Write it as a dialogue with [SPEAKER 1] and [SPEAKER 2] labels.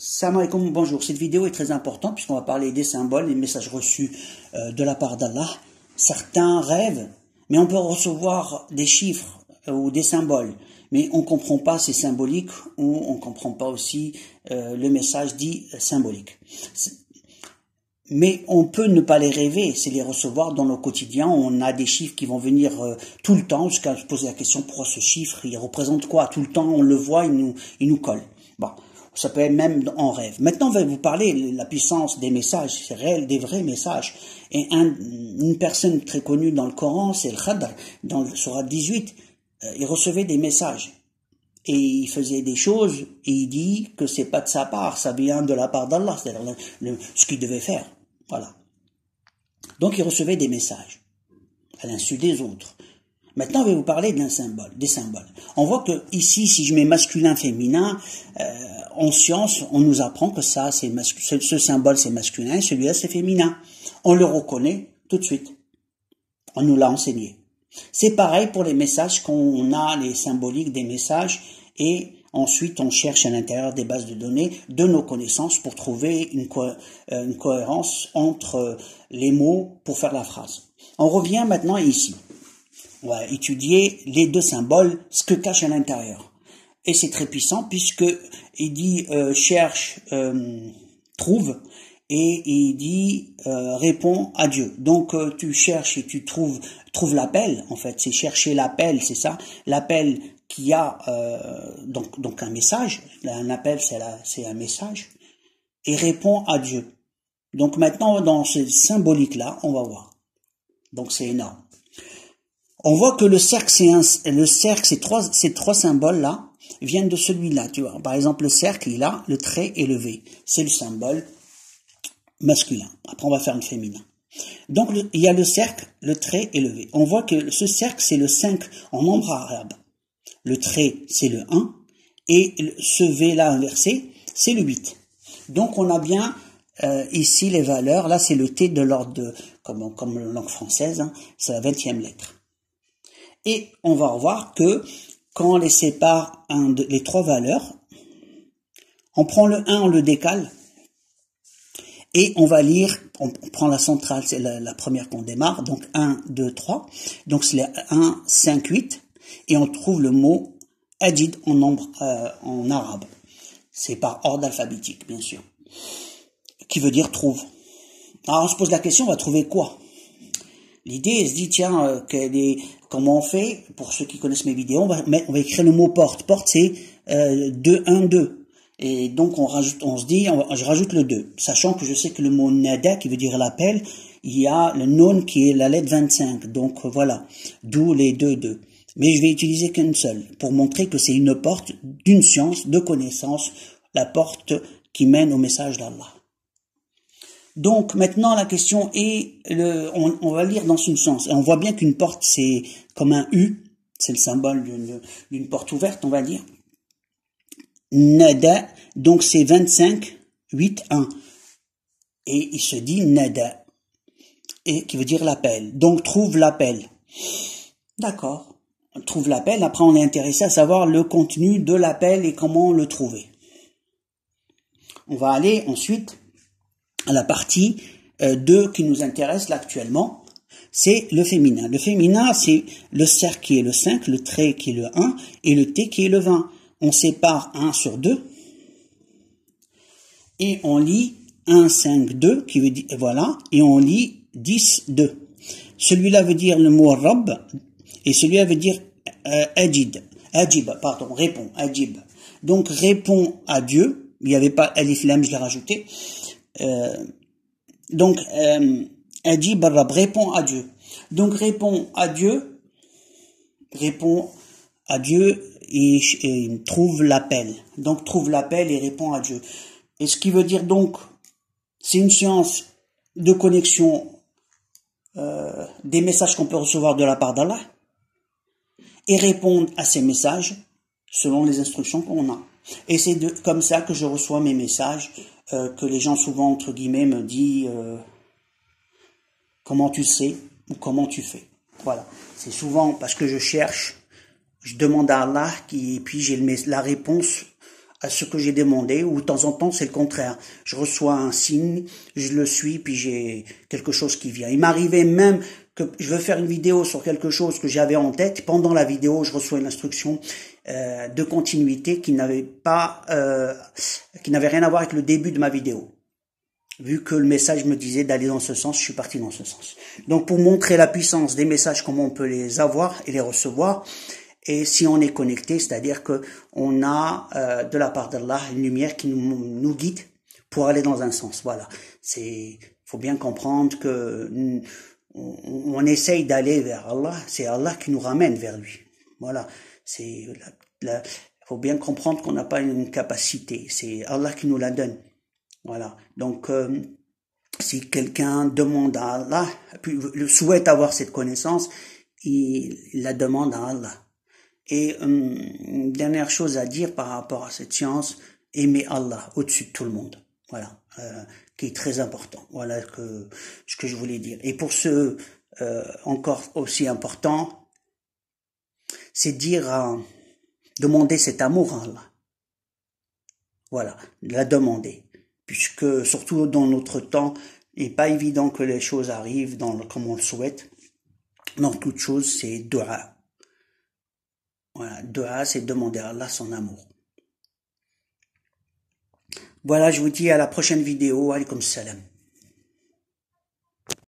[SPEAKER 1] Salam alaikum, bonjour. Cette vidéo est très importante puisqu'on va parler des symboles, des messages reçus de la part d'Allah. Certains rêvent, mais on peut recevoir des chiffres ou des symboles, mais on ne comprend pas ces symboliques ou on ne comprend pas aussi le message dit symbolique. Mais on peut ne pas les rêver, c'est les recevoir dans nos quotidiens. On a des chiffres qui vont venir tout le temps, jusqu'à se poser la question pourquoi ce chiffre, il représente quoi? Tout le temps, on le voit, il nous colle. Bon, ça peut être même en rêve. Maintenant, on va vous parler de la puissance des messages, c'est réel, des vrais messages. Et une personne très connue dans le Coran, c'est le Khadr, dans le Sourate 18, il recevait des messages. Et il faisait des choses, et il dit que c'est pas de sa part, ça vient de la part d'Allah, c'est-à-dire ce qu'il devait faire. Voilà. Donc il recevait des messages, à l'insu des autres. Maintenant, je vais vous parler des symboles. On voit que ici, si je mets masculin, féminin, en science, on nous apprend que ça, c'est ce symbole, c'est masculin, et celui-là, c'est féminin. On le reconnaît tout de suite. On nous l'a enseigné. C'est pareil pour les messages qu'on a, les symboliques des messages, et ensuite on cherche à l'intérieur des bases de données de nos connaissances pour trouver une cohérence entre les mots pour faire la phrase. On revient maintenant ici. On va étudier les deux symboles, ce que cache à l'intérieur. Et c'est très puissant puisque il dit cherche, trouve, et il dit réponds à Dieu. Donc tu cherches et tu trouves l'appel, en fait, c'est chercher l'appel, c'est ça, l'appel qui a donc un message, un appel c'est un message, et répond à Dieu. Donc maintenant dans ce symbolique là, on va voir. Donc c'est énorme. On voit que le cercle, ces trois symboles là viennent de celui-là, tu vois. Par exemple le cercle, il a le trait et le V, c'est le symbole masculin. Après on va faire le féminin. Donc il y a le cercle, le trait et le V. On voit que ce cercle c'est le 5 en nombre arabe. Le trait c'est le 1 et ce V là inversé c'est le 8. Donc on a bien ici les valeurs. Là c'est le T de l'ordre de, comme langue française, hein, c'est la 20e lettre. Et on va voir que quand on les sépare les trois valeurs, on prend le 1, on le décale. Et on va lire, on prend la centrale, c'est la première qu'on démarre, donc 1, 2, 3, donc c'est 1, 5, 8, et on trouve le mot Ajid en nombre en arabe. C'est par ordre alphabétique, bien sûr, qui veut dire trouve. Alors on se pose la question, on va trouver quoi? L'idée, elle se dit, tiens, comment on fait? Pour ceux qui connaissent mes vidéos, on va écrire le mot porte. Porte, c'est 2, 1, 2. Et donc je rajoute le 2, sachant que je sais que le mot nada, qui veut dire l'appel, il y a le non qui est la lettre 25, donc voilà, d'où les 2. Mais je vais utiliser qu'une seule, pour montrer que c'est une porte d'une science, de connaissance, la porte qui mène au message d'Allah. Donc maintenant la question est, on va lire dans une sens, et on voit bien qu'une porte c'est comme un U, c'est le symbole d'une porte ouverte, on va dire. Nada, donc c'est 25, 8, 1. Et il se dit nada, et qui veut dire l'appel. Donc trouve l'appel. D'accord. On trouve l'appel. Après on est intéressé à savoir le contenu de l'appel et comment le trouver. On va aller ensuite à la partie 2 qui nous intéresse là actuellement. C'est le féminin. Le féminin, c'est le cercle qui est le 5, le trait qui est le 1 et le T qui est le 20. On sépare 1 sur 2 et on lit 1, 5, 2 qui veut dire, voilà, et on lit 10, 2. Celui-là veut dire le mot Rabb et celui-là veut dire Ajib, répond, Ajib. Donc répond à Dieu, il n'y avait pas Alif Lam, je l'ai rajouté. Donc Ajib Rabb, répond à Dieu. Donc répond à Dieu et trouve l'appel. Donc trouve l'appel et répond à Dieu. Et ce qui veut dire donc, c'est une science de connexion des messages qu'on peut recevoir de la part d'Allah et répondre à ces messages selon les instructions qu'on a. Et c'est comme ça que je reçois mes messages, que les gens souvent entre guillemets me disent comment tu sais ou comment tu fais. Voilà, c'est souvent parce que je demande à Allah et puis j'ai la réponse à ce que j'ai demandé, ou de temps en temps c'est le contraire. Je reçois un signe, je le suis, puis j'ai quelque chose qui vient. Il m'arrivait même que je veux faire une vidéo sur quelque chose que j'avais en tête. Pendant la vidéo, je reçois une instruction de continuité qui n'avait rien à voir avec le début de ma vidéo. Vu que le message me disait d'aller dans ce sens, je suis parti dans ce sens. Donc pour montrer la puissance des messages, comment on peut les avoir et les recevoir, et si on est connecté, c'est-à-dire que on a de la part d'Allah une lumière qui nous guide pour aller dans un sens. Voilà, faut bien comprendre que on essaye d'aller vers Allah, c'est Allah qui nous ramène vers lui. Voilà, faut bien comprendre qu'on n'a pas une capacité, c'est Allah qui nous la donne. Voilà, donc si quelqu'un demande à Allah, puis souhaite avoir cette connaissance, il la demande à Allah. Et une dernière chose à dire par rapport à cette science, aimer Allah au-dessus de tout le monde. Voilà, qui est très important. Voilà ce que je voulais dire. Et pour ce encore aussi important, c'est demander cet amour à Allah. Voilà, la demander. Puisque, surtout dans notre temps, il n'est pas évident que les choses arrivent comme on le souhaite. Dans toute chose, c'est dua. Voilà, dua, c'est demander à Allah son amour. Voilà, je vous dis à la prochaine vidéo. Alaykoum salam.